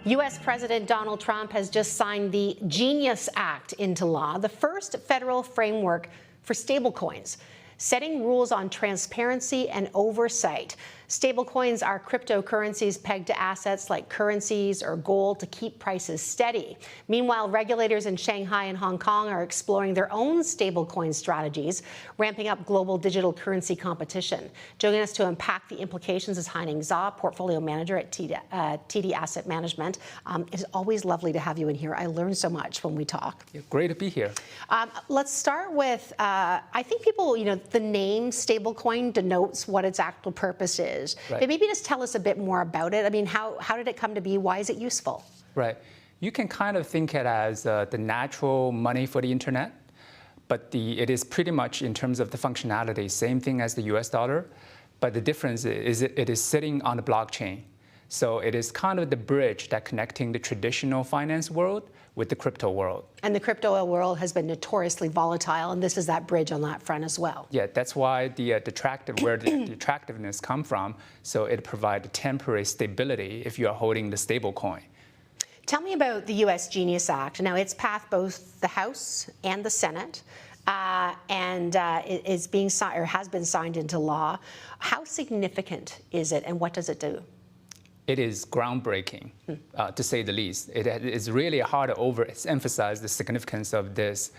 U.S. President Donald Trump has just signed the Genius Act into law, the first federal framework for stablecoins, setting rules on transparency and oversight. Stablecoins are cryptocurrencies pegged to assets like currencies or gold to keep prices steady. Meanwhile, regulators in Shanghai and Hong Kong are exploring their own stablecoin strategies, ramping up global digital currency competition. Joining us to unpack the implications is Haining Zha, portfolio manager at TD Asset Management. It is always lovely to have you in here. I learn so much when we talk. Yeah, great to be here. Let's start with, I think people, the name stablecoin denotes what its actual purpose is. Right. But maybe just tell us a bit more about it. I mean, how did it come to be? Why is it useful? Right. You can kind of think it as the natural money for the internet, but it is pretty much in terms of the functionality, same thing as the US dollar, but the difference is it is sitting on the blockchain. So it is kind of the bridge that connecting the traditional finance world with the crypto world. And the crypto world has been notoriously volatile, and this is that bridge on that front as well. Yeah, that's why the attractiveness come from. So it provides temporary stability if you are holding the stable coin. Tell me about the U.S. Genius Act. Now, it's passed both the House and the Senate, and it is being signed or has been signed into law. How significant is it, and what does it do? It is groundbreaking, to say the least. It is really hard to overemphasize the significance of this.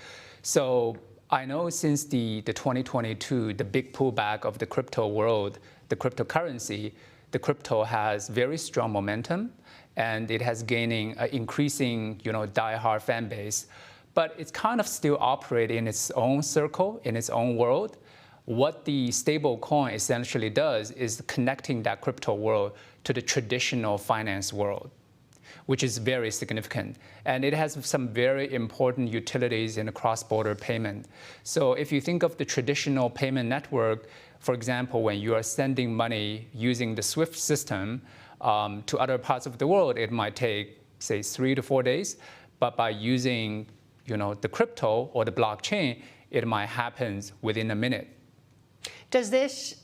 So I know since the 2022, the big pullback of the crypto world, the cryptocurrency, the crypto has very strong momentum, and it has gaining an increasing, diehard fan base. But it's kind of still operating in its own circle, in its own world. What the stable coin essentially does is connecting that crypto world to the traditional finance world, which is very significant. And it has some very important utilities in the cross-border payment. So if you think of the traditional payment network, for example, when you are sending money using the SWIFT system to other parts of the world, it might take, say, 3 to 4 days. But by using the crypto or the blockchain, it might happen within a minute.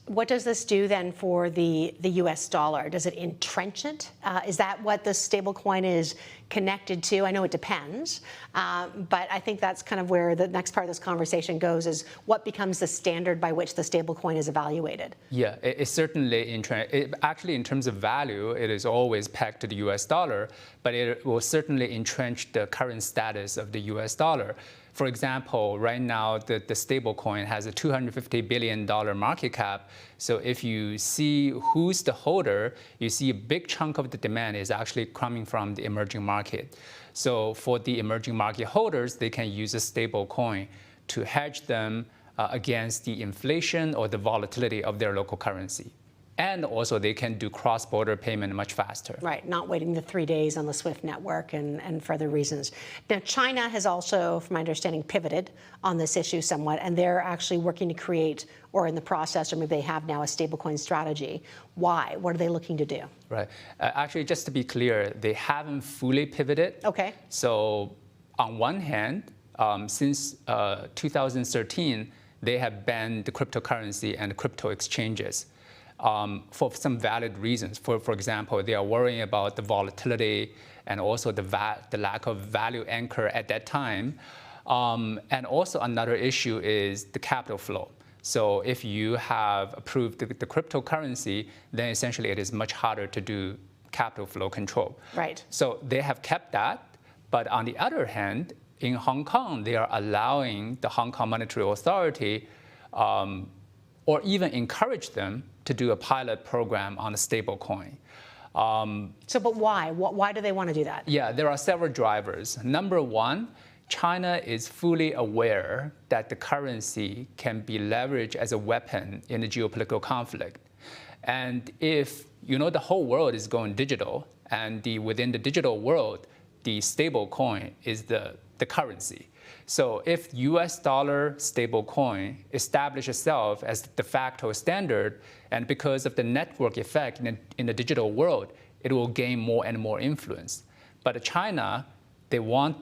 What does this do then for the U.S. dollar? Does it entrench it? Is that what the stablecoin is connected to? I know it depends, but I think that's kind of where the next part of this conversation goes, is what becomes the standard by which the stablecoin is evaluated? Yeah, it's certainly entrenched. Actually, in terms of value, it is always pegged to the U.S. dollar, but it will certainly entrench the current status of the U.S. dollar. For example, right now, the stablecoin has a $250 billion market cap. So if you see who's the holder, you see a big chunk of the demand is actually coming from the emerging market. So for the emerging market holders, they can use a stablecoin to hedge them against the inflation or the volatility of their local currency. And also, they can do cross-border payment much faster. Right, not waiting the 3 days on the SWIFT network and for other reasons. Now, China has also, from my understanding, pivoted on this issue somewhat, and they're actually working to create, or in the process, or maybe they have now, a stablecoin strategy. Why? What are they looking to do? Right. Actually, just to be clear, they haven't fully pivoted. Okay. So on one hand, since 2013, they have banned the cryptocurrency and crypto exchanges. For some valid reasons. For example, they are worrying about the volatility and also the lack of value anchor at that time. And also another issue is the capital flow. So if you have approved the cryptocurrency, then essentially it is much harder to do capital flow control. Right. So they have kept that. But on the other hand, in Hong Kong, they are allowing the Hong Kong Monetary Authority or even encourage them to do a pilot program on a stable coin. But why? Why do they want to do that? Yeah, there are several drivers. Number one, China is fully aware that the currency can be leveraged as a weapon in a geopolitical conflict. And if, the whole world is going digital, and within the digital world, the stable coin is the currency. So if US dollar stable coin establishes itself as the de facto standard, and because of the network effect in the digital world, it will gain more and more influence. But China, they want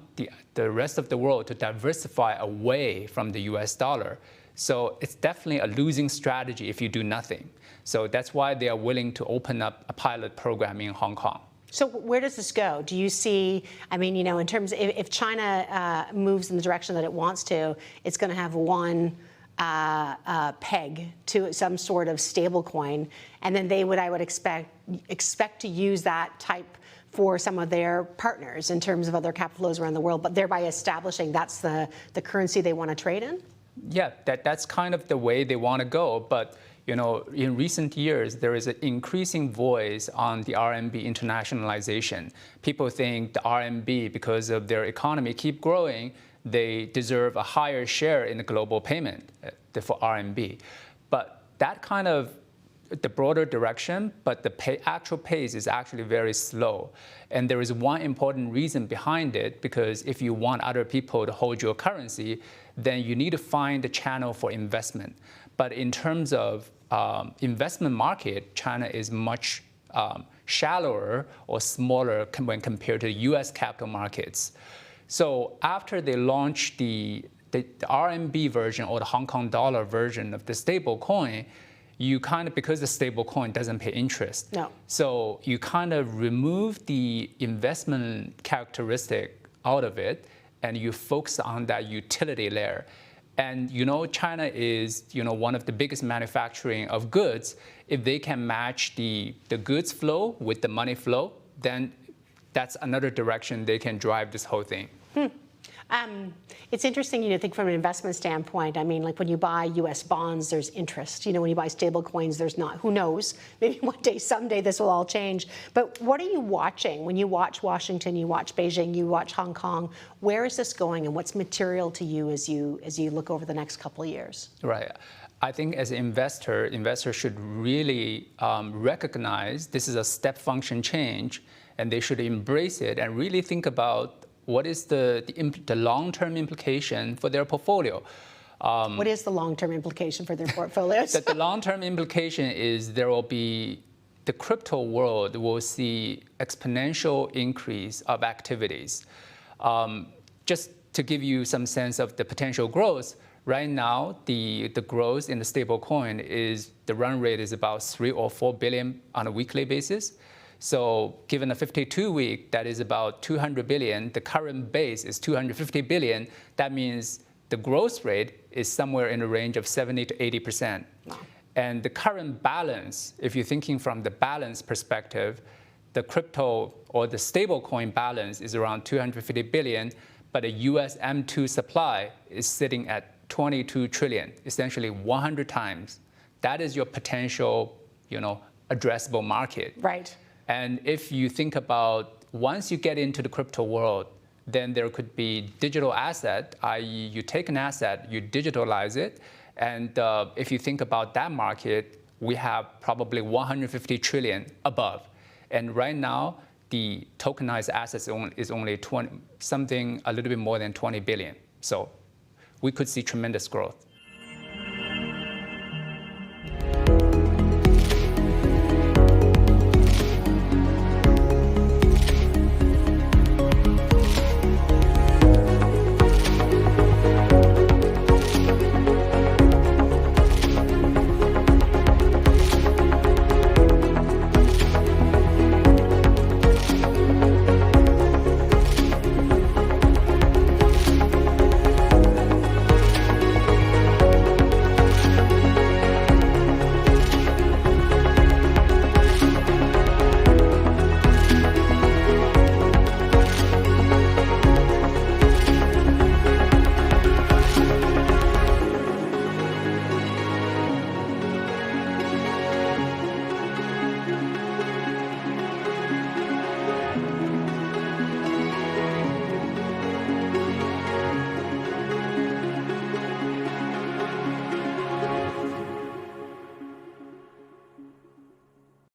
the rest of the world to diversify away from the US dollar. So it's definitely a losing strategy if you do nothing. So that's why they are willing to open up a pilot program in Hong Kong. So where does this go? Do you see, I mean, in terms of if China moves in the direction that it wants to, it's going to have one peg to some sort of stable coin, and then I would expect to use that type for some of their partners in terms of other capital flows around the world, but thereby establishing that's the currency they want to trade in? Yeah, that's kind of the way they want to go. But in recent years, there is an increasing voice on the RMB internationalization. People think the RMB, because of their economy keep growing, they deserve a higher share in the global payment for RMB. But that kind of the broader direction, but the actual pace is actually very slow. And there is one important reason behind it, because if you want other people to hold your currency, then you need to find a channel for investment. But in terms of investment market, China is much shallower or smaller when compared to US capital markets. So after they launched the RMB version or the Hong Kong dollar version of the stable coin, you kind of, because the stable coin doesn't pay interest. No. So you kind of remove the investment characteristic out of it and you focus on that utility layer. And China is one of the biggest manufacturing of goods. If they can match the goods flow with the money flow, then that's another direction they can drive this whole thing. It's interesting, think from an investment standpoint. I mean, like when you buy U.S. bonds, there's interest. When you buy stable coins, there's not. Who knows? Maybe one day, someday, this will all change. But what are you watching when you watch Washington, you watch Beijing, you watch Hong Kong? Where is this going, and what's material to you as you look over the next couple of years? Right. I think as an investors should really recognize this is a step function change, and they should embrace it and really think about what is the long-term implication for their portfolio. What is the long-term implication for their portfolios? The long-term implication is there will be, the crypto world will see exponential increase of activities. Just to give you some sense of the potential growth, right now, the growth in the stable coin is, the run rate is about 3 or 4 billion on a weekly basis. So given a 52-week, that is about 200 billion. The current base is 250 billion. That means the growth rate is somewhere in the range of 70 to 80%. Wow. And the current balance, if you're thinking from the balance perspective, the crypto or the stablecoin balance is around 250 billion, but the US M2 supply is sitting at 22 trillion, essentially 100 times. That is your potential, addressable market. Right. And if you think about, once you get into the crypto world, then there could be digital asset, i.e. you take an asset, you digitalize it, and if you think about that market, we have probably 150 trillion above. And right now, the tokenized assets is only something a little bit more than 20 billion. So we could see tremendous growth.